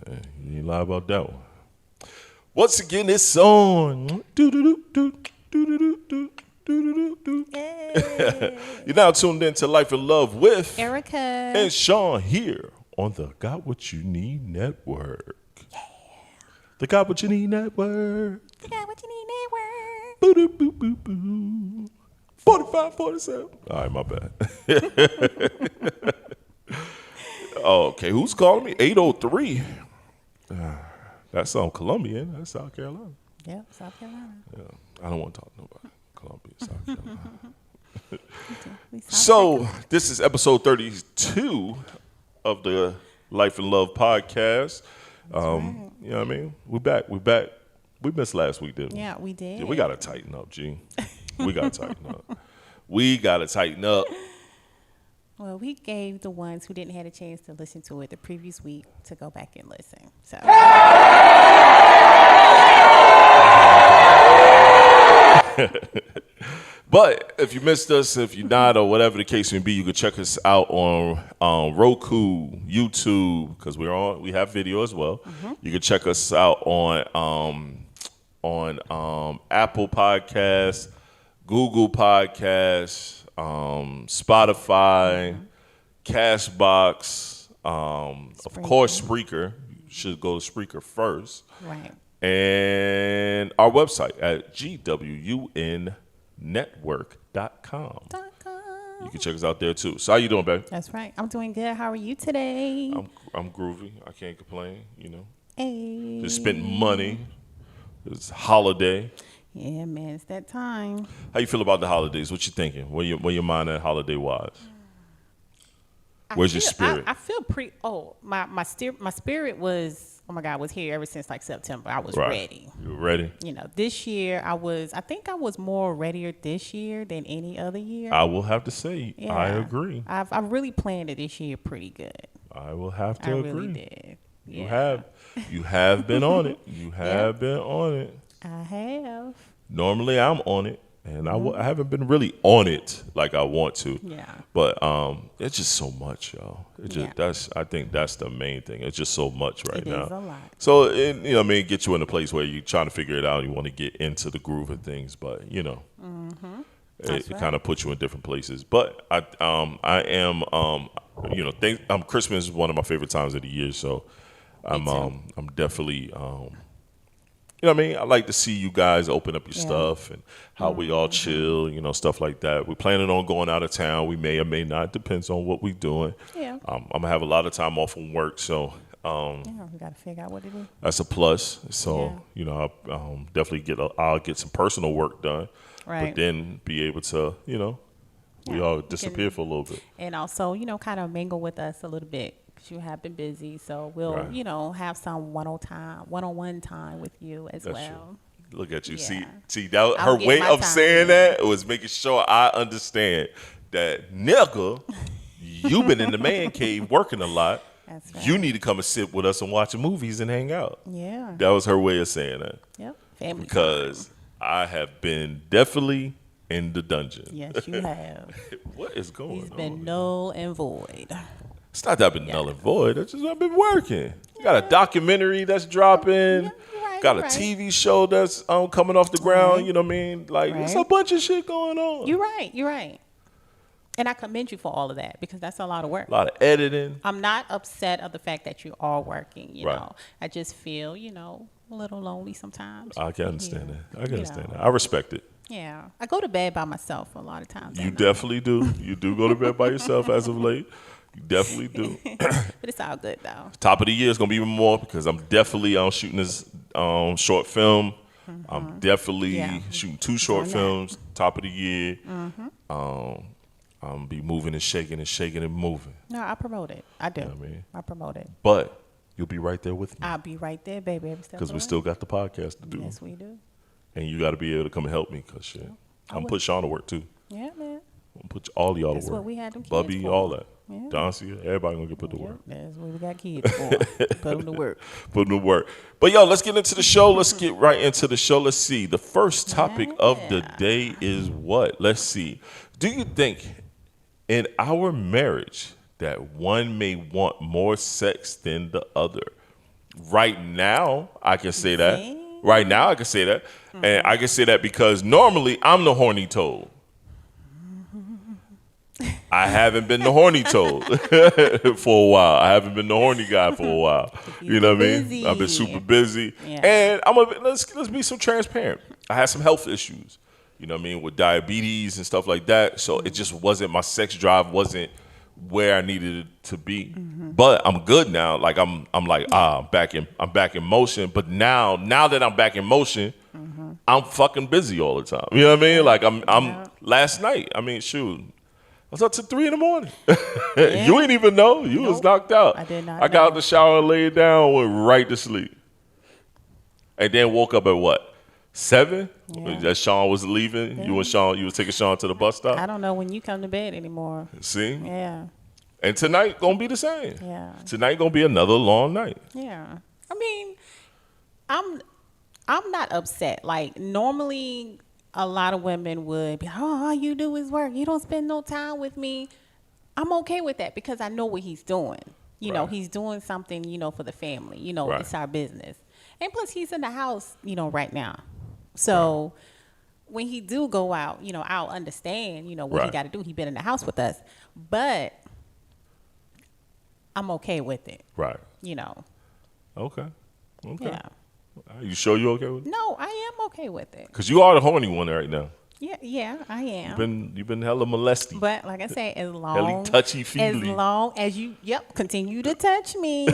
You ain't lie about that one. Once again, it's on. You're now tuned in to Life and Love with Erica and Shon here on the Got What You Need Network. Yeah. The Got What You Need Network. The Got What You Need Network. Boo doo boo boo boo. 45, 47. All right, my bad. Oh, okay, who's calling me? 803. That's Colombian. That's South Carolina. Yep, South Carolina. Yeah, I don't want to talk to nobody. Columbia, South Carolina. We South So Carolina. this is episode 32 of the Life and Love podcast. Right. You know what I mean? We back. We missed last week, didn't we? Yeah, we did. Yeah, we got to tighten up, G. We got to tighten up. We got to tighten up. Well, we gave the ones who didn't have a chance to listen to it the previous week to go back and listen. So. But if you missed us, if you're not, or whatever the case may be, you can check us out on Roku, YouTube, because we have video as well. Mm-hmm. You can check us out on Apple Podcasts, Google Podcasts, Spotify, Cashbox, of course Spreaker. You should go to Spreaker first. Right. And our website at gwunnetwork.com. You can check us out there too. So how you doing, babe? That's right. I'm doing good. How are you today? I'm groovy. I can't complain, you know. Hey. Just spent money. It's holiday. Yeah, man, it's that time. How you feel about the holidays? What you thinking? Where your mind at holiday wise? Where's your spirit? I feel pretty. Oh, my spirit was. Oh my God, was here ever since like September. I was right. ready. You were ready? You know, this year I think I was more readier this year than any other year. I will have to say, yeah. I agree. I've really planned it this year pretty good. I will have to agree. I really did. Yeah. You have been on it. You have been on it. I have. Normally I'm on it. And I haven't been really on it like I want to. Yeah. But it's just so much, y'all. I think that's the main thing. It's just so much right now. It is a lot. So it gets you in a place where you're trying to figure it out. You want to get into the groove of things, but it kind of puts you in different places. But I am Christmas is one of my favorite times of the year. So I'm definitely. You know what I mean? I like to see you guys open up your stuff and how we all chill, stuff like that. We're planning on going out of town. We may or may not. Depends on what we're doing. Yeah. I'm going to have a lot of time off from work, so we got to figure out what to do. That's a plus. So, I'll definitely I'll get some personal work done. Right. But then be able to, we all disappear for a little bit. And also, kind of mingle with us a little bit. You have been busy, so we'll, have some one-on-one time with you as well. True. Look at you. Yeah. See that her way of saying that was making sure I understand that nigga, you've been in the man cave working a lot. That's right. You need to come and sit with us and watch movies and hang out. Yeah. That was her way of saying that. Yep. Family because time. I have been definitely in the dungeon. Yes, you have. What is going on? He's been null and void. It's not that I've been null and void. It's just I've been working. Got a documentary that's dropping. Got a TV show that's coming off the ground. You know what I mean? Like, there's a bunch of shit going on. You're right. And I commend you for all of that because that's a lot of work. A lot of editing. I'm not upset of the fact that you are working, you know. I just feel, a little lonely sometimes. I can understand that. I can understand that. I respect it. Yeah. I go to bed by myself a lot of times. You definitely do. You do go to bed by yourself as of late. You definitely do. But it's all good, though. Top of the year is going to be even more because I'm definitely shooting this short film. I'm definitely shooting 2 short films, top of the year. I'm going to be moving and shaking and moving. No, I promote it. I do. You know what I mean? I promote it. But you'll be right there with me. I'll be right there, baby. Because we still got the podcast to do. Yes, we do. And you got to be able to come and help me because shit. I'm going to put Shon to work too. Yeah, man. I'm going to put all y'all That's to work. what we had them kids Bubby, for. all that. Yeah. Doncia, everybody going to get put to work. That's what we got kids for. Put them to work. Put them to work. But, yo, let's get into the show. Let's get right into the show. Let's see. The first topic of the day is what? Let's see. Do you think in our marriage that one may want more sex than the other? Right now, I can say that. Right now, I can say that. And I can say that because normally I'm the horny toad. I haven't been the horny toad for a while. I haven't been the horny guy for a while. You know what I mean? I've been super busy. Yeah. And let's be so transparent. I had some health issues, you know what I mean, with diabetes and stuff like that. So it just wasn't, my sex drive wasn't where I needed it to be. But I'm good now. Like I'm back in motion. But now that I'm back in motion, I'm fucking busy all the time. You know what I mean? Like I'm last night, I mean, shoot, I was up to 3 a.m. You ain't even know. You was knocked out. I did not I got out the shower, laid down, went right to sleep. And then woke up at what? 7? Yeah. That Shon was leaving. Yeah. You was taking Shon to the bus stop. I don't know when you come to bed anymore. See? Yeah. And tonight gonna be the same. Yeah. Tonight gonna be another long night. Yeah. I mean, I'm not upset. Like normally a lot of women would be, oh, all you do is work. You don't spend no time with me. I'm okay with that because I know what he's doing. You know, he's doing something, you know, for the family. You know, it's our business. And plus he's in the house, you know, right now. So when he do go out, you know, I'll understand, you know, what he got to do. He been in the house with us. But I'm okay with it. Right. You know. Okay. Yeah. You sure you okay with it? No, I am okay with it. Because you are the horny one right now. Yeah, I am. You've been hella molested. But like I say, as long as you continue to touch me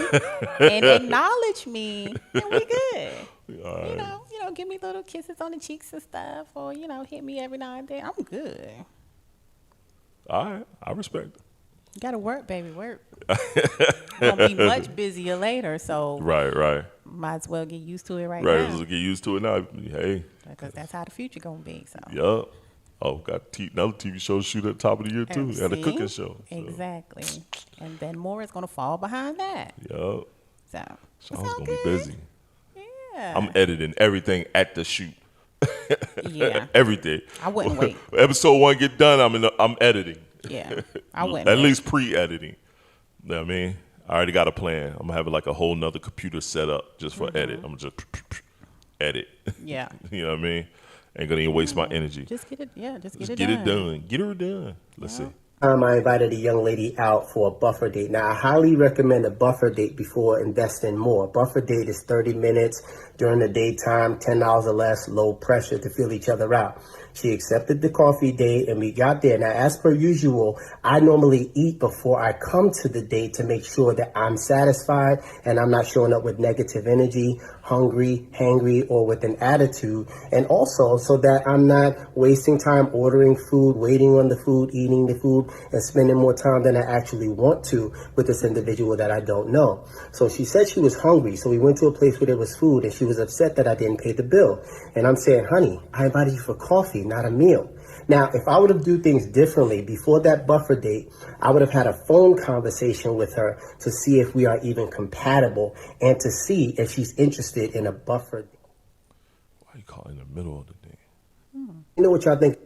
and acknowledge me, then we good. Right. You know, give me little kisses on the cheeks and stuff, or you know, hit me every now and then. I'm good. All right, I respect it. You gotta work, baby, work. You're gonna be much busier later, so right. Might as well get used to it now. Right, let's get used to it now. Hey, because that's how the future gonna be. So. Yup. Oh, got another TV show shoot at the top of the year too, and a cooking show. So. Exactly, and then more is gonna fall behind that. Yup. So Shon's gonna be busy. Yeah. I'm editing everything at the shoot. Yeah. Everything. I wouldn't wait. Episode 1 get done, I'm editing. Yeah. I wouldn't. At least pre-editing. You know what I mean? I already got a plan. I'm gonna have like a whole nother computer set up just for edit. I'm just edit. Yeah. You know what I mean? Ain't gonna even waste my energy. Just get it. Yeah. Just get it done. Get her done. Let's see. I invited a young lady out for a buffer date. Now, I highly recommend a buffer date before investing more. A buffer date is 30 minutes during the daytime, $10 or less, low pressure to feel each other out. She accepted the coffee date and we got there. Now, as per usual, I normally eat before I come to the date to make sure that I'm satisfied and I'm not showing up with negative energy, hungry, hangry, or with an attitude. And also so that I'm not wasting time ordering food, waiting on the food, eating the food, and spending more time than I actually want to with this individual that I don't know. So she said she was hungry. So we went to a place where there was food and she was upset that I didn't pay the bill. And I'm saying, honey, I invited you for coffee, not a meal. Now, if I would have do things differently before that buffer date, I would have had a phone conversation with her to see if we are even compatible and to see if she's interested in a buffer date. Why are you calling in the middle of the day? You know what y'all think?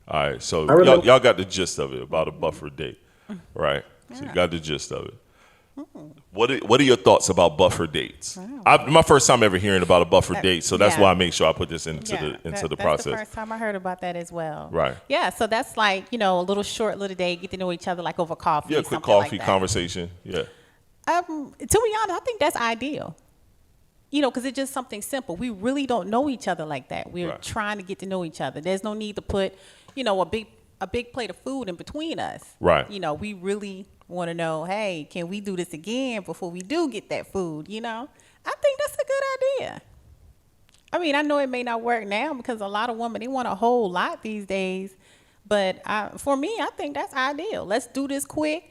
All right, so y'all got the gist of it about a buffer date, right? So you got the gist of it. What are your thoughts about buffer dates? My first time ever hearing about a buffer date, so that's why I make sure I put this into the process. That's the first time I heard about that as well. Right. Yeah, so that's like, you know, a little short little day, get to know each other like over coffee. Yeah, quick coffee conversation. Yeah. To be honest, I think that's ideal. You know, because it's just something simple. We really don't know each other like that. We're trying to get to know each other. There's no need to put, you know, a big plate of food in between us. Right. You know, we really want to know, hey, can we do this again before we do get that food, you know? I think that's a good idea. I mean, I know it may not work now because a lot of women, they want a whole lot these days. But for me, I think that's ideal. Let's do this quick.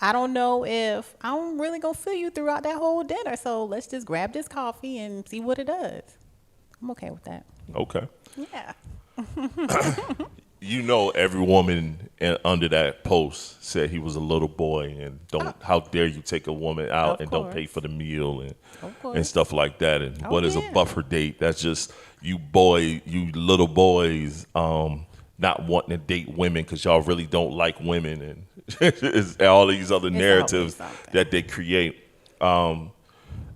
I don't know if I'm really going to feel you throughout that whole dinner. So let's just grab this coffee and see what it does. I'm okay with that. Okay. Yeah. You know, every woman under that post said he was a little boy and how dare you take a woman out and don't pay for the meal and stuff like that. And what is a buffer date? That's just you little boys not wanting to date women because y'all really don't like women and it's all these other narratives that they create.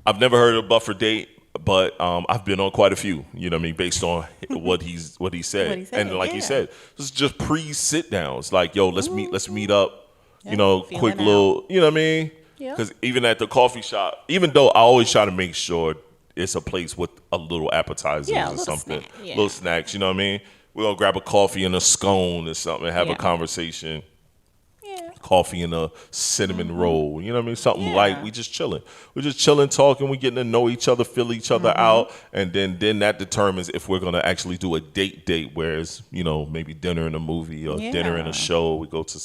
I've never heard of a buffer date, but I've been on quite a few. You know what I mean, based on what he said, and like he said, this is just pre-sit downs. Like, yo, let's meet up. Yeah, you know, feeling quick out. little. You know what I mean? Yeah. Because even at the coffee shop, even though I always try to make sure it's a place with a little appetizers Yeah, a or little something, snack, yeah. little snacks. You know what I mean? We're gonna grab a coffee and a scone or something, and have a Yeah. conversation. Yeah. Coffee and a cinnamon roll, you know what I mean? Something Yeah. light. We just chilling. We're just chilling, talking. We getting to know each other, feel each other out, and then that determines if we're gonna actually do a date. Whereas, you know, maybe dinner and a movie or dinner and Yeah. a show. We go to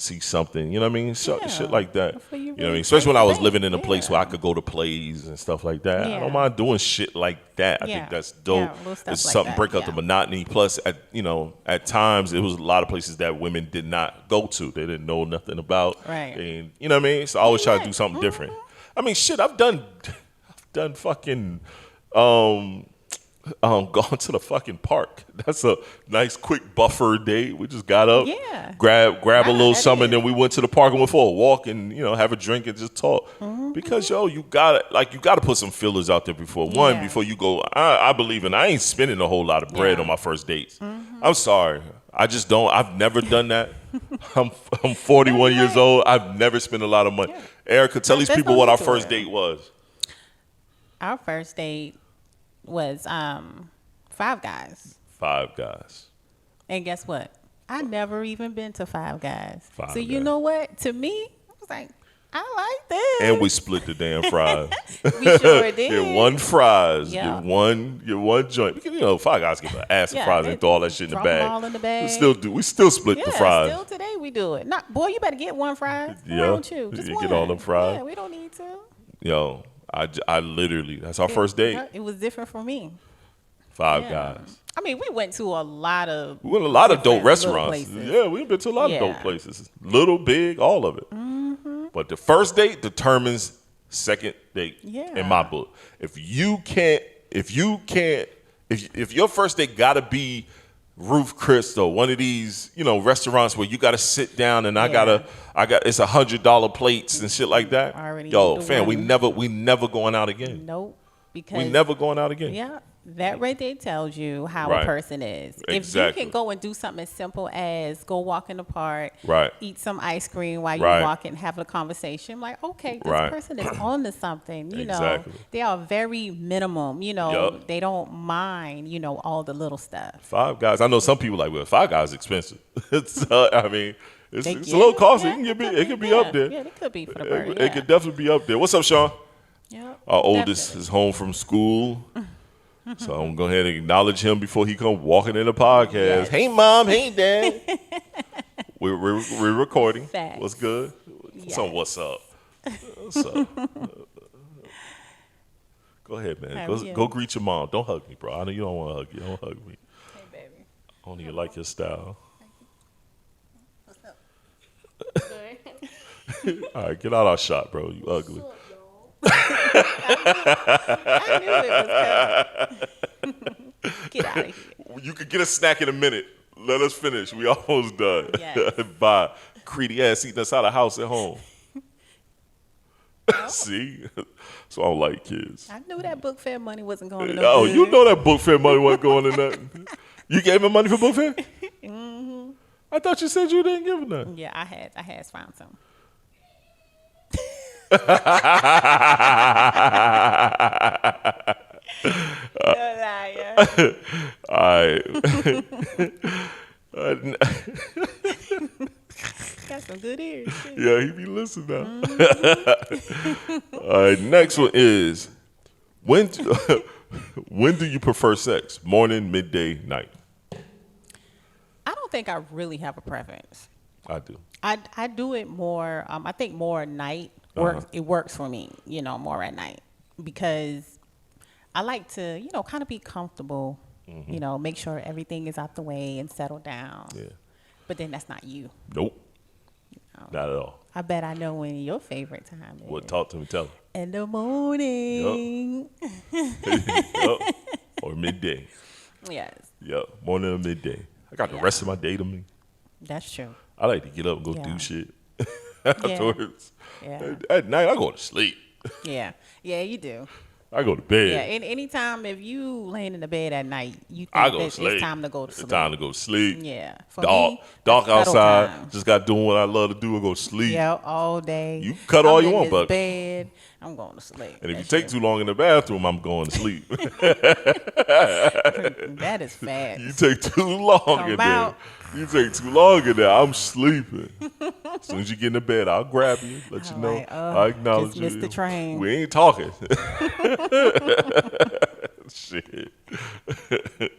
see something. You know what I mean? Shit like that. Before you You know what I really mean? Especially when I was take a living in a date. place where I Yeah. could go to plays and stuff like that. I Yeah. don't mind doing shit like that. I Yeah. think that's dope. Yeah, little stuff It's like something that, break up the yeah. monotony. Plus, at times it was a lot of places that women did not go to. They didn't know nothing about. Right. And you know what I mean? So I always try to Yeah. do something different. I mean, shit, I've done fucking gone to the fucking park. That's a nice quick buffer date. We just got up, Yeah. grab a little that something, is. then we went to the park and went for a walk and, you know, have a drink and just talk. Because yo, you gotta put some fillers out there before Yeah. before you go. I believe in I ain't spending a whole lot of bread Yeah. on my first dates. I'm sorry. I just don't. I've never done that. I'm 41 years right. old. I've never spent a lot of money. Yeah. Erica, tell these There's people no what need our to first it. date was. Our first date was Five Guys. Five Guys. And guess what? I never even been to Five Guys. Five so you Guys. know what? To me, I was like, I like this. And we split the damn fries. We sure did. Get one fries. Yeah. Get one joint. We can, you know, Five Guys give an ass of Yeah, fries they and throw all that shit in the drop 'em bag. all in the bag. We still split Yeah, the fries. still today we do it. Not, boy, you better get one fries. Why Yeah. don't you? Just You one. get all them fries. Yeah, we don't need to. Yo, I literally, that's our first date. It was different for me. Five Yeah. Guys. I mean, we went to a lot of. We went to a lot of dope different restaurants. little places. Yeah, we've been to a lot of dope Yeah. places. Little, big, all of it. But the first date determines second date Yeah. in my book. If your first date gotta be Ruth Chris or one of these, you know, restaurants where you gotta sit down and I got it's $100 plates and shit like that. Already Yo, the fam, we one. never going out again. Nope. Because We never going out again. Yeah, that right there tells you how Right. a person is. Exactly. If you can go and do something as simple as go walk in the park, Right. eat some ice cream while Right. you're walking, have a conversation, I'm like, okay, this Right. person is on to something. You Exactly. know, they are very minimum. You know, Yup. they don't mind. You know, all the little stuff. Five Guys. I know some people like, well, Five Guys is expensive. It's I mean, it's They a get little it. costly. Yeah, It could be up there. Yeah, it could be for the It, bird. it could definitely be up there. What's up, Sean? Yep, Our oldest definitely. is home from school. So I'm going to go ahead and acknowledge him before he come walking in the podcast. Yes. Hey, Mom. Hey, Dad. we're recording. Facts. What's good? Yes. So what's up? What's up? Go ahead, man. How are you? Go greet your mom. Don't hug me, bro. I know you don't want to hug you. Don't hug me. Hey, baby. I don't even like your style. What's up? All right, get out our shot, bro. You ugly. I knew it was coming. Get out of here. You could get a snack in a minute. Let us finish. We almost done. Yes. Bye. Creedy ass eating us out of house at home. See? So I don't like kids. I knew that book fair money wasn't going to no Oh, good. you know that book fair money wasn't going to nothing. You gave him money for book fair? Mm-hmm. I thought you said you didn't give him nothing. Yeah, I had found some. Liar. All right. Got some good ears. too. Yeah, he be listening now. All right, next one is when do you prefer sex? Morning, midday, night? I don't think I really have a preference. I do. I do it more. I think more at night works. It works for me. You know, more at night because I like to, you know, kind of be comfortable. You know, make sure everything is out the way and settle down. Yeah. But then that's not you. Nope. No. Not at all. I bet I know when your favorite time is. What? Talk to me. Tell him. In the morning. Yup. Or midday. Yes, Yep. Morning or midday. I got the rest of my day to me. that's true. I like to get up and go Yeah. do shit afterwards. Yeah. At night, I go to sleep. Yeah, you do. I go to bed. Yeah, and anytime if you laying in the bed at night, you I think go to that sleep. it's time to go to It's sleep. time to go to sleep. Yeah, for Dark, me, dark that's cuddle outside. time. Just got doing what I love to do and go to sleep. Yeah, all day. You cut I'm all you in want, this but bed, I'm going to sleep. and if you That's take you. too long in the bathroom, I'm going to sleep. That is fast. You take too long Come in there. out. You take too long in there. I'm sleeping. As soon as you get in the bed, I'll grab you, let you I'm know. like, I acknowledge just missed you. the train. We ain't talking. Shit. Yup.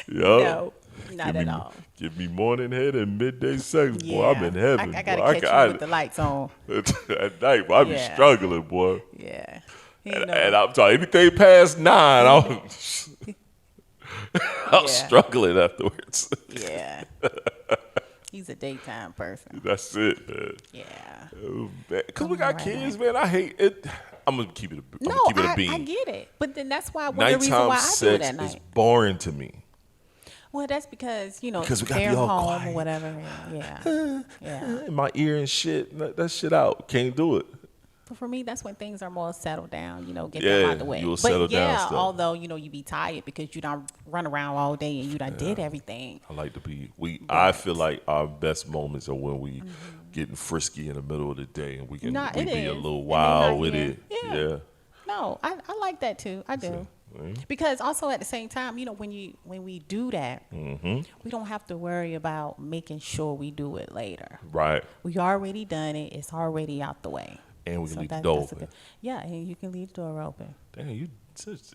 No, not at all. Give me morning head and midday sex, boy. Yeah. I'm in heaven. I gotta boy. catch you with the lights on. At night, boy, I be Yeah. struggling, boy. Yeah. And I'm talking anything past 9, I'm Yeah. struggling afterwards. Yeah. He's a daytime person. That's it, man. Yeah. Because we got Right. kids, man. I hate it. I'm gonna keep it. I'm No, gonna keep it a bean. I get it. But then that's why the reason Nighttime why I do it sex at is night. boring to me. Well, that's because, Because we gotta they're be all home quiet. or whatever. Yeah. Yeah. In my ear and shit, let that shit out. Can't do it. But for me, that's when things are more settled down, get Yeah, them out the way. you'll But settle down yeah, stuff. although, you be tired because you done run around all day and you done did everything. I like to be. I feel like our best moments are when we getting frisky in the middle of the day and we can Nah, we it be a is. little And they wild not with here. it. Yeah. Yeah. No, I like that too. I do. Because also at the same time, when we do that, we don't have to worry about making sure we do it later. Right. We already done it. It's already out the way. And we can So leave the that- door that's a open. good- yeah, and you can leave the door open. Damn, you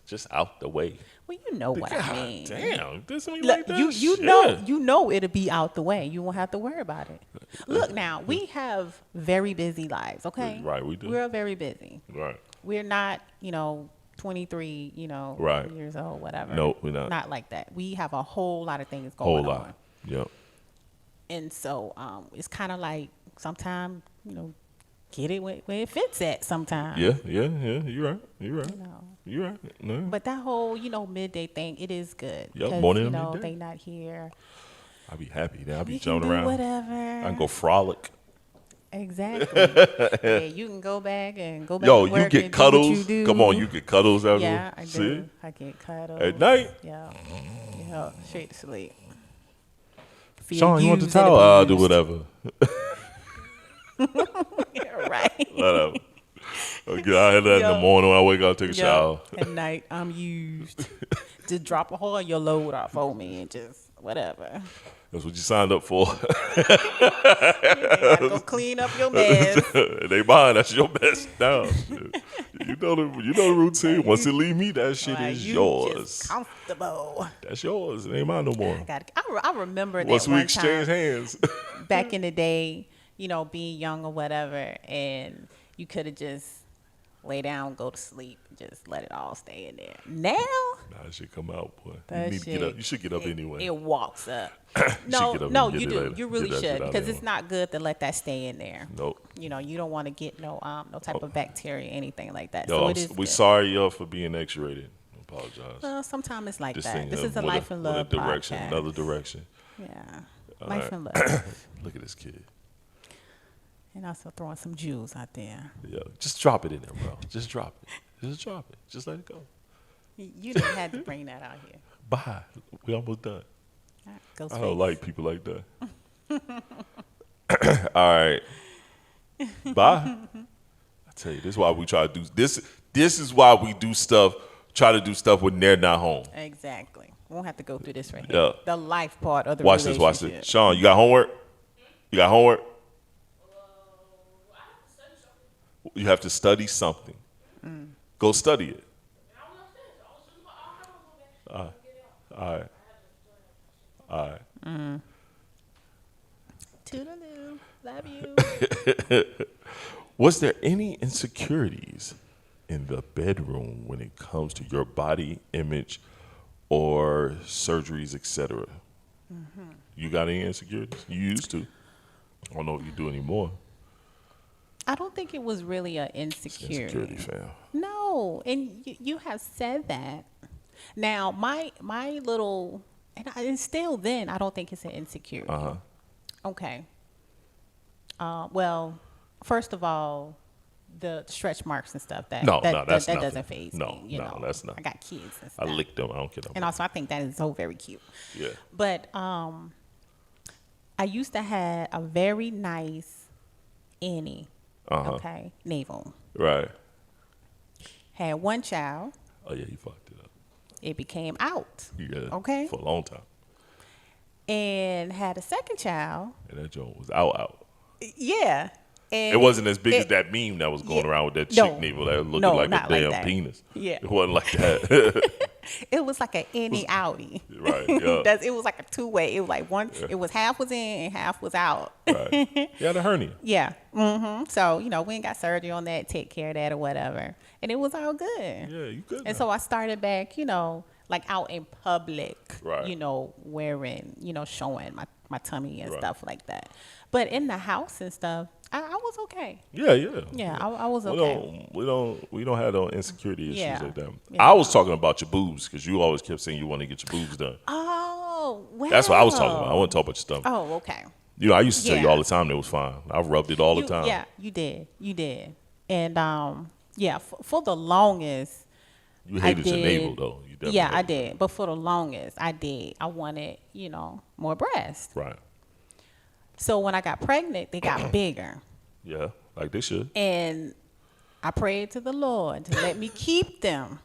just out the way. Well, you know what God I mean. damn. This ain't Look, like that you shit. know it'll be out the way. You won't have to worry about it. Look now, we have very busy lives, okay? Right, we do. We're very busy. Right. We're not, 23, Right. years old, whatever. No, we're not. Not like that. We have a whole lot of things Whole going lot. on. Yep. And so it's kind of like sometimes, get it where it fits at sometimes. Yeah. You're right. You're right. know. You're right. No. But that whole, midday thing, it is good. Yep, Because, morning and midday. they not here. I'll be happy now. I'll be You can jumping do around. whatever. I can go frolic. Exactly. Yeah, you can go back and go back Yo, to you work get and do what cuddles. you do. Come on, you get cuddles after. Yeah, I See? do. I get cuddles. At night? Yeah. Yeah, straight to sleep. Feel Sean, you want the used and towel? I'll do abused. whatever. Yeah, right. Whatever. Okay, I had that in the Yo. morning when I wake up, take a Yeah. shower. At night, I'm used. Just drop a hole in your load off for me and just whatever. That's what you signed up for. You gotta go clean up your mess. They mine. That's your best now. Shit. You know the routine. Once it leave me, that shit Like, is you yours. Just comfortable. That's yours. It ain't mine no more. I remember that Once we one exchange time hands. back in the day, being young or whatever, and you could have just lay down, go to sleep, just let it all stay in there. Now, Nah, that shit come out, boy. that You need to get shit, up. You should get up anyway. It walks up. No, get up No, and get you it do. later. You really Get that shit should out because anyway. it's not good to let that stay in there. Nope. You don't want to get no type of bacteria, anything like that. Yo, So it is. we good. sorry y'all for being X-rated. I apologize. Well, sometimes it's like This that. thing This is a with life and love with a direction, podcast. another direction. Yeah, All life right. and love, Look at this kid. and also throwing some jewels out there. Yeah, just drop it in there, bro. Just drop it. Just drop it. Just let it go. You didn't have to bring that out here. Bye. We almost done. All right, Ghost I don't face. like people like that. All right. Bye. I tell you, this is why we try to do this. This is why we do stuff. Try to do stuff when they're not home. Exactly. We won't have to go through this right here. Yeah. The life part of the Watch this. relationship. Watch this. Sean, you got homework? You got homework? You have to study something. Go study it. All right. All right. Toodaloo. Love you. Was there any insecurities in the bedroom when it comes to your body image or surgeries, etc.? You got any insecurities? You used to. I don't know if you do anymore. I don't think it was really an insecurity. Insecurity, fam. No, and you have said that. Now, my little, and still then, I don't think it's an insecurity. Uh-huh. Okay. Well, first of all, the stretch marks and stuff. That doesn't faze me. You know, that's not. I got kids and stuff. I lick them. I don't care. And also, I think that is so very cute. Yeah. But I used to have a very nice Annie. Okay, navel. Right. Had one child. Oh yeah, you fucked it up. It became out. Yeah. Okay. For a long time. And had a second child. And that joint was out. Yeah. And it wasn't as big as that meme that was going around with that chick navel that looked like a damn penis. Yeah. It wasn't like that. It was like an innie outie. Right. Yeah. It was like a two-way. It was like one. Yeah. It was half was in and half was out. Right. You had a hernia. Yeah. Mm-hmm. So we ain't got surgery on that. Take care of that or whatever. And it was all good. Yeah, you good. And so I started back, like out in public. Right. Wearing, showing my tummy and stuff like that. But in the house and stuff, I was okay. Yeah. Yeah, I was okay. We don't have no insecurity issues like that. Yeah. I was talking about your boobs because you always kept saying you want to get your boobs done. Oh, well. That's what I was talking about. I wasn't talking about your stomach. Oh, okay. I used to tell you all the time it was fine. I rubbed it all the time. Yeah, you did. And for the longest, you hated your navel though. You definitely I did. But for the longest, I did. I wanted, more breast. Right. So when I got pregnant, they got bigger. Yeah, like they should. And I prayed to the Lord to let me keep them.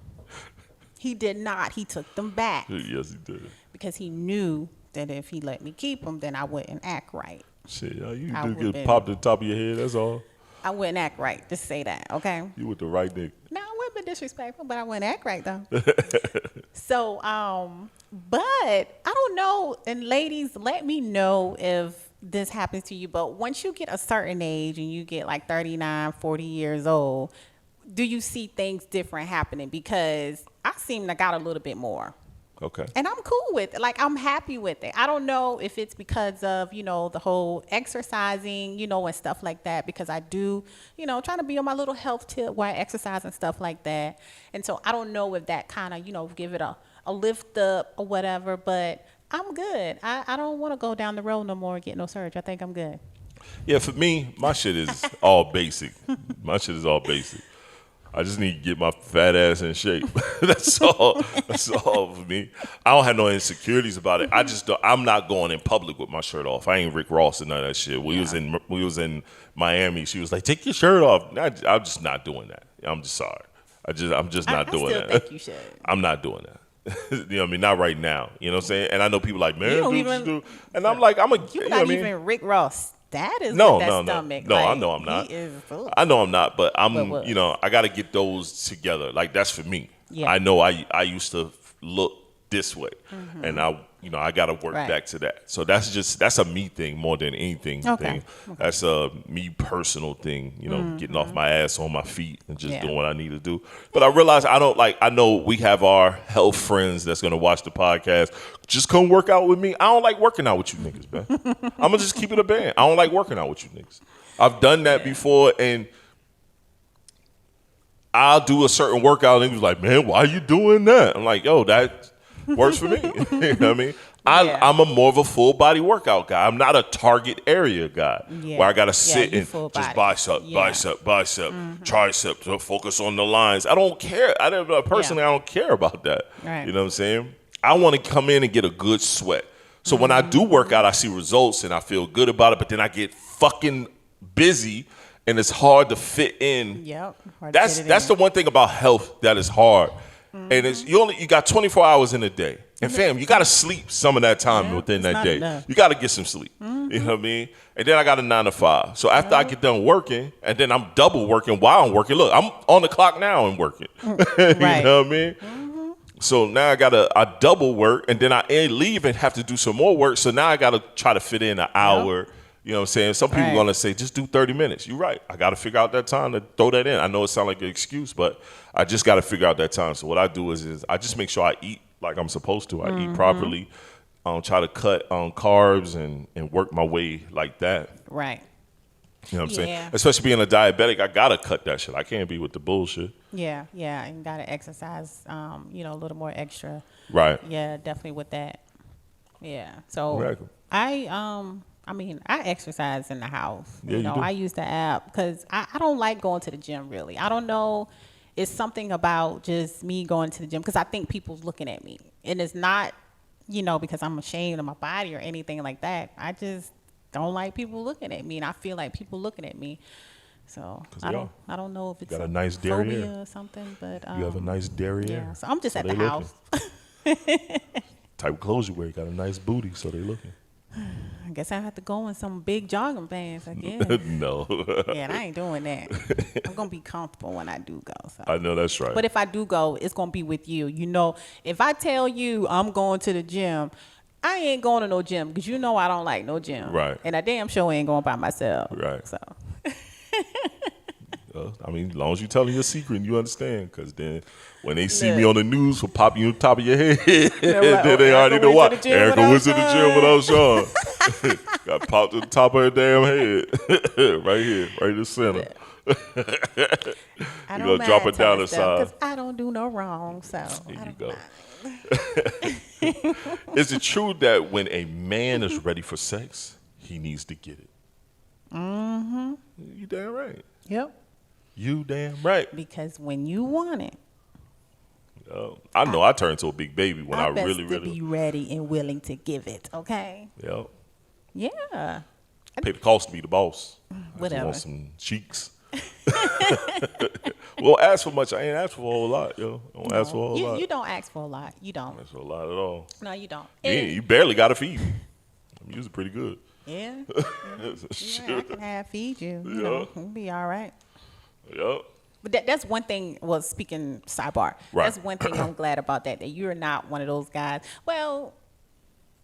He did not. He took them back. Yes, he did. Because he knew that if he let me keep them, then I wouldn't act right. Shit, you do get popped at the top of your head, that's all. I wouldn't act right. Just say that, okay? You with the right nigga. No, I wouldn't be disrespectful, but I wouldn't act right, though. So, but I don't know, and ladies, let me know if this happens to you, but once you get a certain age and you get like 39, 40 years old, do you see things different happening? Because I seem to got a little bit more. Okay. And I'm cool with it. Like, I'm happy with it. I don't know if it's because of, the whole exercising, and stuff like that, because I do, trying to be on my little health tip while I exercise and stuff like that. And so I don't know if that kind of, give it a lift up or whatever, but I'm good. I don't want to go down the road no more and get no surgery. I think I'm good. Yeah, for me, my shit is all basic. My shit is all basic. I just need to get my fat ass in shape. That's all. That's all for me. I don't have no insecurities about it. I'm not going in public with my shirt off. I ain't Rick Ross and none of that shit. We was in Miami. She was like, "Take your shirt off." I'm just not doing that. I'm just sorry. I'm just not doing that. I still think you should. I'm not doing that. You know what I mean? Not right now. You know what I'm saying? And I know people like, man, do. And I'm like, you're not even Rick Ross. That is no. stomach. No, like, I know I'm not. I know I'm not, but I got to get those together. Like, that's for me. Yeah. I know I used to look this way, and I got to work back to that. So that's a me thing more than anything. Okay. That's a me personal thing. Getting off my ass on my feet and just doing what I need to do. But I realize I know we have our health friends that's gonna watch the podcast. Just come work out with me. I don't like working out with you niggas, man. I'm gonna just keep it a band. I don't like working out with you niggas. I've done that before, and I'll do a certain workout, and he was like, man, why are you doing that? I'm like, yo, that works for me. You know what I mean? I'm a more of a full body workout guy. I'm not a target area guy where I got to sit and just bicep, tricep, to focus on the lines. I don't care. Personally, I don't care about that. Right. You know what I'm saying? I want to come in and get a good sweat. So when I do work out, I see results and I feel good about it, but then I get fucking busy and it's hard to fit in. Yep. That's the one thing about health that is hard. And it's you got 24 hours in a day. And fam, you got to sleep some of that time within that day. Enough. You got to get some sleep. You know what I mean? And then I got a 9 to 5. So after I get done working, and then I'm double working while I'm working. Look, I'm on the clock now and working. You know what I mean? So now I double work, and then I leave and have to do some more work. So now I got to try to fit in an hour. You know what I'm saying? Some people are going to say, just do 30 minutes. You're right. I got to figure out that time to throw that in. I know it sounds like an excuse, but I just got to figure out that time. So what I do is I just make sure I eat like I'm supposed to. I eat properly, try to cut carbs and work my way like that. Right. You know what I'm saying? Especially being a diabetic, I got to cut that shit. I can't be with the bullshit. Yeah, and got to exercise, a little more extra. Right. Yeah, definitely with that. Yeah. So exactly. I mean, I exercise in the house. Yeah, you do. I use the app because I don't like going to the gym, really. I don't know. It's something about just me going to the gym because I think people's looking at me. And it's not, because I'm ashamed of my body or anything like that. I just don't like people looking at me, and I feel like people looking at me. So I don't know if it's got a nice derriere phobia or something, but you have a nice derriere. Yeah, so I'm just at the house. Type of clothes you wear, you got a nice booty, so they looking. I guess I have to go in some big jogging pants again. No. Yeah, I ain't doing that. I'm gonna be comfortable when I do go. So. I know that's right. But if I do go, it's gonna be with you. If I tell you I'm going to the gym, I ain't going to no gym because I don't like no gym. Right. And I damn sure ain't going by myself. Right. So. I mean, as long as you telling your secret and you understand, because then when they see me on the news for popping you on top of your head, then they already know why. Erica went to the gym without Shon. Got popped to the top of her damn head. Right here, right in the center. I You're going to drop it down the side. Because I don't do no wrong, so There I you don't go. Is it true that when a man is ready for sex, he needs to get it? Mm-hmm. You damn right. Yep. You damn right. Because when you want it, I know I turn to a big baby when I best really, to really be ready and willing to give it. Okay. Yep. Yeah. Pay the cost to be the boss. Whatever. I want some cheeks. Well, ask for much. I ain't asked for a whole lot, yo. I don't ask for a whole lot. You don't ask for a lot. You don't. Ask for a lot at all. No, you don't. You barely got to feed me. I'm usually pretty good. Yeah. I can have feed you. You'll be all right. Yep. But that's one thing. Well, speaking sidebar, right. That's one thing I'm glad about that you're not one of those guys. Well,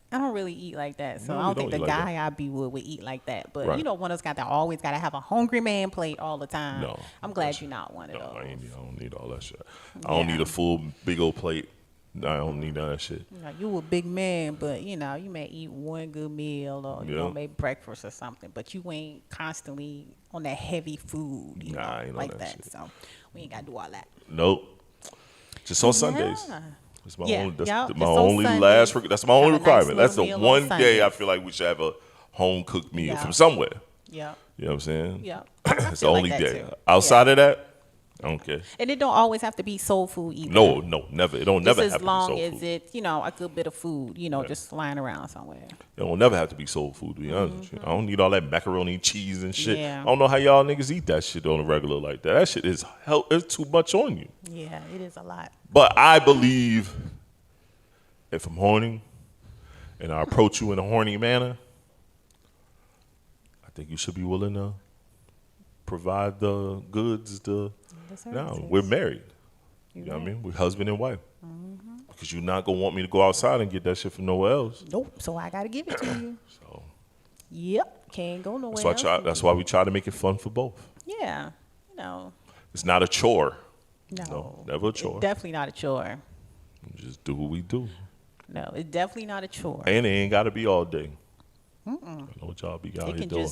I don't really eat like that, so I don't think the guy I be with would eat like that. But right. One of those guys that always got to have a hungry man plate all the time. No, I'm glad you're not one of those. I don't need all that shit. I don't need a full big old plate. No, I don't need none of that shit. You a big man, but you may eat one good meal or maybe breakfast or something, but you ain't constantly on that heavy food, I ain't like on that. Shit. So we ain't gotta do all that. Nope. Just on Sundays. That's my only. That's my only Sundays, that's my only requirement. Nice that's the one day I feel like we should have a home cooked meal from somewhere. Yeah. You know what I'm saying? Yeah. It's the only day. Outside of that, I don't care. And it don't always have to be soul food either. No, never. It don't never have to be soul food. As long as it's, a good bit of food, just lying around somewhere. It don't never have to be soul food, to be honest with you. I don't need all that macaroni and cheese and shit. Yeah. I don't know how y'all niggas eat that shit on a regular like that. That shit is it's too much on you. Yeah, it is a lot. But I believe if I'm horny and I approach you in a horny manner, I think you should be willing to provide the goods. Now we're married. You know what I mean? We're husband and wife. Mm-hmm. Because you're not going to want me to go outside and get that shit from nowhere else. Nope. So I got to give it to you. So. Yep. Can't go nowhere else. That's why we try to make it fun for both. Yeah. It's not a chore. No. Never a chore. It's definitely not a chore. Just do what we do. No, it's definitely not a chore. And it ain't got to be all day. I know what y'all be out here doing.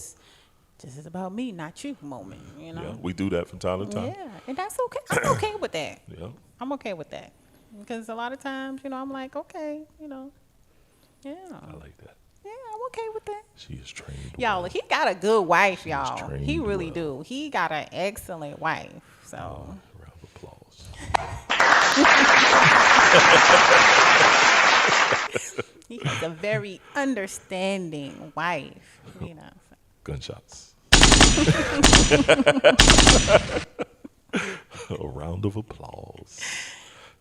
This is about me, not you moment, Yeah, we do that from time to time. Yeah, and that's okay. I'm okay with that. Yeah. I'm okay with that. Because a lot of times, I'm like, okay, yeah. I like that. Yeah, I'm okay with that. She is trained. Y'all, he got a good wife, y'all. He really well. do. He got an excellent wife. So. Round of applause. He has a very understanding wife, Gunshots. A round of applause.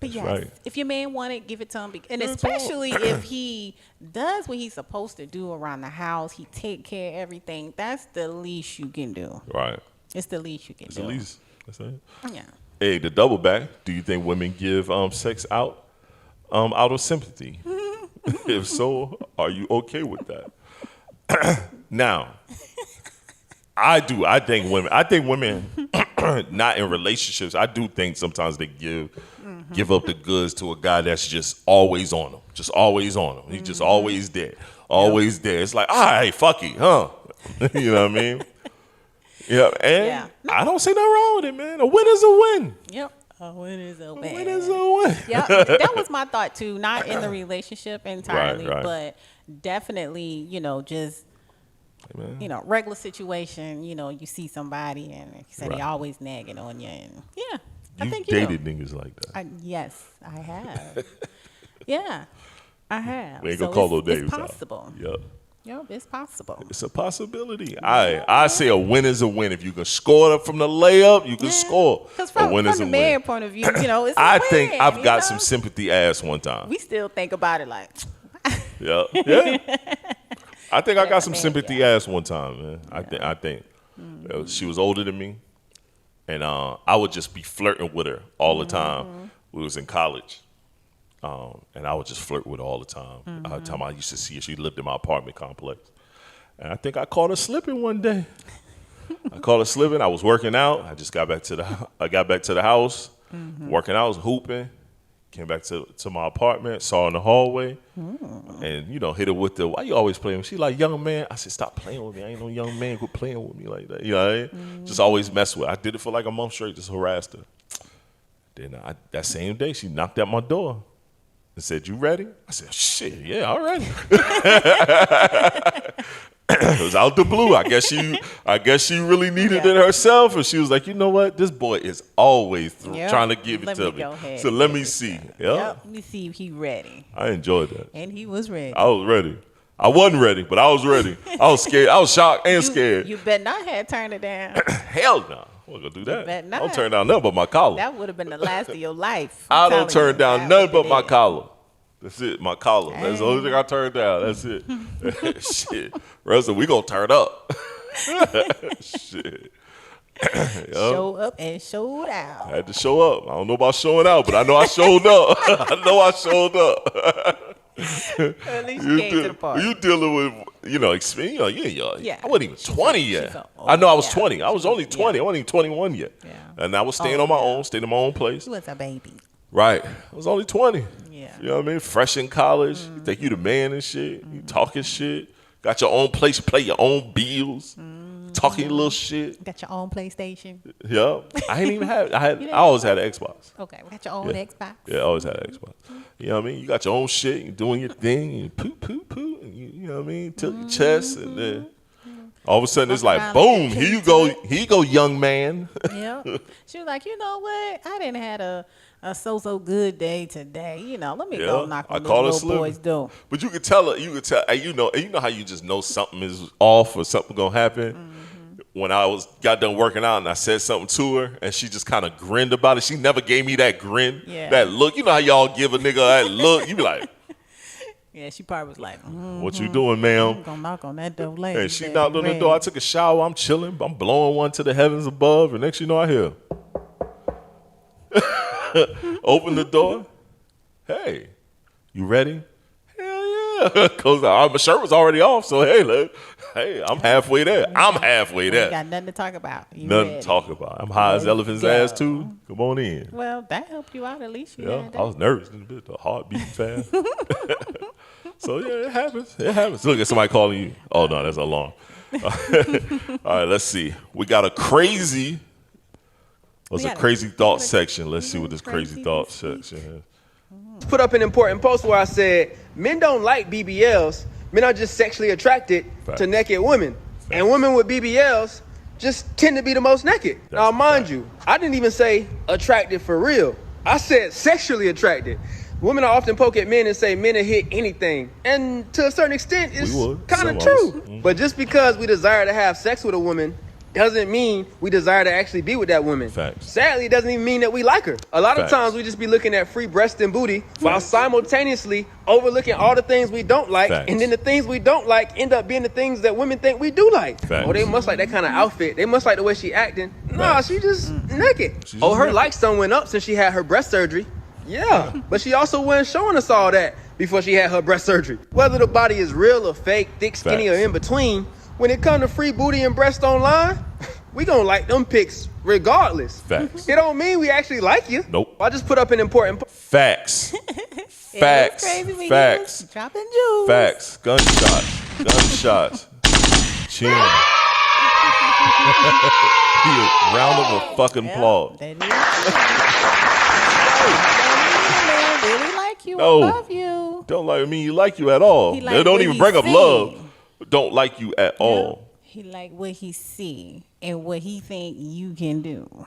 But yes, right. If your man want it, give it to him. And especially if he does what he's supposed to do around the house, he take care of everything. That's the least you can do. Right. It's the least you can do. It's the least. That's it. Yeah. Hey, the double back. Do you think women give sex out of sympathy? If so, are you okay with that? Now, I do. I think women, not in relationships. I do think sometimes they give up the goods to a guy that's just always on them. Just always on them. He's just always there. Always there. It's like, all right, fuck it, huh? You know what I mean? Yeah, and I don't see nothing wrong with it, man. A win is a win. Yep. A win is a win. A win is a win. Yeah, that was my thought too. Not in the relationship entirely, Right. but definitely, just Man. You know, regular situation, you know, you see somebody and you say they always nagging on you. And yeah, I think you dated niggas like that. Yes, I have. Yeah, I have. We ain't gonna call those names It's possible. Yep. Yep, it's possible. It's a possibility. I say a win is a win. If you can score it from the layup, you can score. Because from the man point of view, you know, it's a win, think I've got some sympathy ass one time. We still think about it like. Yeah. I think I got some sympathy ass one time, man. I think she was older than me, and I would just be flirting with her all the time. We was in college, and I would just flirt with her all the time. All the time I used to see her, she lived in my apartment complex, and I think I caught her slipping one day. I caught her slipping. I was working out. I just got back to the house, working out, I was hooping. Came back to my apartment, saw her in the hallway, and, you know, hit her with the, why you always playing with me? She like, young man. I said, stop playing with me. I ain't no young man. Quit playing with me like that. You know what I mean? Just always mess with her. I did it for like a month straight, just harassed her. Then that same day, she knocked at my door and said, you ready? I said, shit, yeah, all right. It was out the blue. I guess she really needed it herself, and she was like, you know what? This boy is always trying to give it to me. So let me see. Let me see if he ready. I enjoyed that. And he was ready. I was ready. I wasn't ready, but I was ready. I was scared. I was shocked and scared. You bet not had turned it down. Hell no. I wasn't gonna do that. You bet not. I don't turn down nothing but my collar. That would have been the last of your life. I don't turn down nothing but my collar. That's it, my collar. That's the only thing I turned down. That's it. Shit. Russell, we gonna turn up. Shit. Show up and showed out. I had to show up. I don't know about showing out, but I know I showed up. I know I showed up. At least you came to the party. You dealing with, you know, experience. I wasn't even 20 yet. I know I was 20. I was only 20. I wasn't even 21 yet. Yeah. And I was staying on my own, staying in my own place. You was a baby. Right. I was only 20. Yeah. You know what I mean? Fresh in college. You think you the man and shit. You talking shit. Got your own place. You play your own bills. Talking your little shit. Got your own PlayStation. Yeah. I ain't even have I always had an Xbox. Okay. Got your own Xbox. Yeah, I always had an Xbox. You know what I mean? You got your own shit. You doing your thing. You poo. And you know what I mean? Tilt your chest. And then all of a sudden it's like, boom. Here you go. Here you go, young man. Yeah. She was like, you know what? I didn't have a so good day today. You know, let me go knock on the little boy's door. But you could tell her, you know how you just know something is off or something gonna happen. When I got done working out and I said something to her and she just kind of grinned about it. She never gave me that grin, that look. You know how y'all give a nigga that look? You be like, yeah, she probably was like, what you doing, ma'am? I'm gonna knock on that door later. And she knocked on the door. I took a shower. I'm chilling. I'm blowing one to the heavens above. And next you know I hear, open the door. Hey, you ready? Hell yeah. Cause my shirt was already off. So hey, I'm halfway there. I'm halfway there. You got nothing to talk about. Nothing to talk about. I'm high as elephant's ass too. Come on in. Well, that helped you out at least. I was nervous a bit. The heart beating fast. So yeah, it happens. It happens. Look at somebody calling you. Oh no, that's alarm. All right, let's see. We got a crazy. What's a crazy thought section? Let's see what this crazy thought section is. Put up an important post where I said men don't like BBLs. Men are just sexually attracted to naked women. And women with BBLs just tend to be the most naked. Now, mind you, I didn't even say attracted for real. I said sexually attracted. Women are often poke at men and say men will hit anything. And to a certain extent, it's kind of true. But just because we desire to have sex with a woman doesn't mean we desire to actually be with that woman. Facts. Sadly, it doesn't even mean that we like her. A lot of times we just be looking at free breast and booty while simultaneously overlooking all the things we don't like. And then the things we don't like end up being the things that women think we do like. Oh, they must like that kind of outfit. They must like the way she acting. Nah, she just naked. Her likes done went up since she had her breast surgery. Yeah, but she also wasn't showing us all that before she had her breast surgery. Whether the body is real or fake, thick, skinny, or in between, when it comes to free booty and breast online, we gonna like them pics regardless. Facts. It don't mean we actually like you. Nope. I just put up an important Facts. Facts. Facts. Dropping jewels. Facts. Gunshots. Chin. Round of a fucking applause. Really like you. I love you. Don't like me. You like you at all. He They don't even bring up love. don't like you at all. He like what he see and what he think you can do.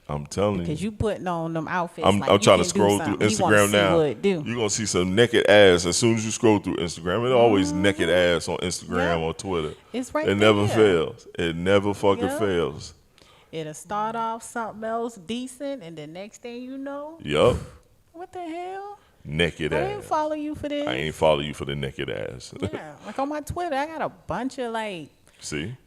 I'm telling you. Because you putting on them outfits. I'm trying to scroll through Instagram now. You're going to see some naked ass as soon as you scroll through Instagram. It's always naked ass on Instagram or Twitter. It's right It there. never fails. It never fucking fails. It'll start off something else decent, and the next thing you know. Yup. What the hell? Naked ass. I didn't follow you for this. I ain't follow you for the naked ass. Yeah. Like on my Twitter, I got a bunch of like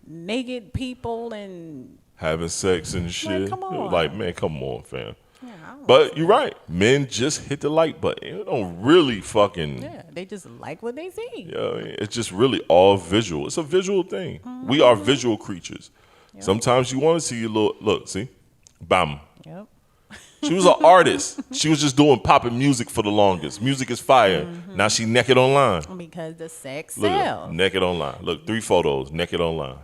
naked people and having sex and shit. Like, come on. Like, man, come on, fam. Yeah, but you're right. Men just hit the like button. It don't really fucking. Yeah, they just like what they see. Yeah, it's just really all visual. It's a visual thing. We are visual creatures. Yep. Sometimes you want to see a little. Look, see, bam. Yep. She was an artist. She was just doing popping music for the longest. Music is fire. Now she naked online. Because the sex Look sells. Naked online. Look, 3 photos, naked online.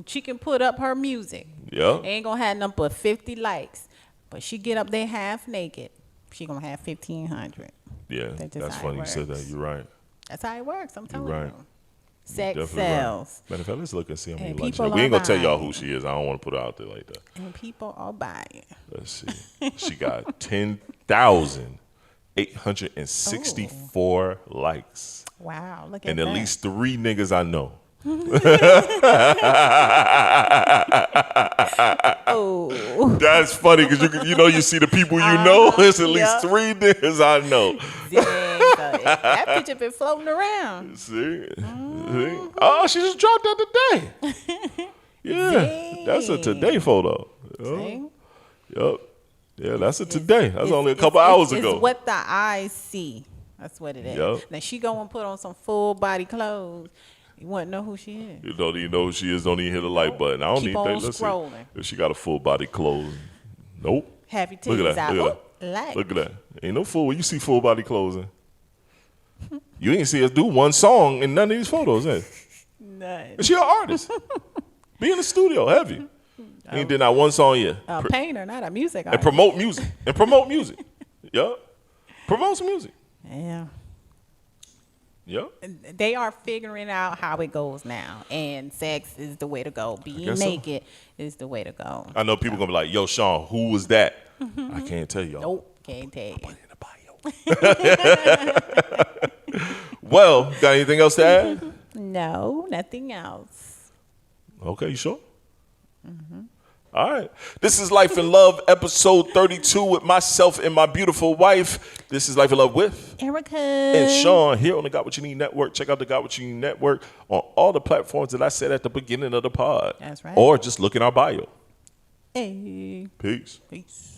She can put up her music. Yeah. Ain't gonna have nothing but 50 likes. But she get up there half naked. She gonna have 1,500. Yeah, that's funny you said that. You're right. That's how it works. I'm telling right. you. Sex sells. Right. Matter of fact, let's look and see how many likes. We ain't gonna tell y'all who she is. I don't want to put her out there like that. And people are buying. Let's see. She got 10,864 likes. Wow, look at and that. And at least 3 niggas I know. Oh, that's funny because you see the people you know. There's at least 3 niggas I know. That picture been floating around. See? Oh, she just dropped that today. Yeah, that's a today photo. Yep. Yeah, that's a today. That's only a couple hours ago. It's what the eyes see. That's what it is. Yep. Now she go and put on some full body clothes. You wouldn't know who she is. You don't even know who she is. Don't even hit the like button. I don't Keep even on think. Let's scrolling. see if she got a full body clothes. Nope. Have your Look titties at that. out. Look at that. Ain't no full. You see full body clothing. You ain't see us do one song in none of these photos, eh? None. She an artist. Be in the studio, heavy. Ain't did not one song yet. A painter, not a music artist. And promote music. Yeah. Promote some music. Yeah. Yeah. They are figuring out how it goes now. And sex is the way to go. Being naked is the way to go. I know people going to be like, yo, Shon, who was that? I can't tell y'all. Nope, can't tell you. I'll put it in the bio. Well, got anything else to add? No, nothing else. Okay, you sure? Mm-hmm. All right. This is Life in Love, episode 32 with myself and my beautiful wife. This is Life in Love with Erica and Shon here on the Got What You Need Network. Check out the Got What You Need Network on all the platforms that I said at the beginning of the pod. That's right. Or just look in our bio. Hey. Peace. Peace.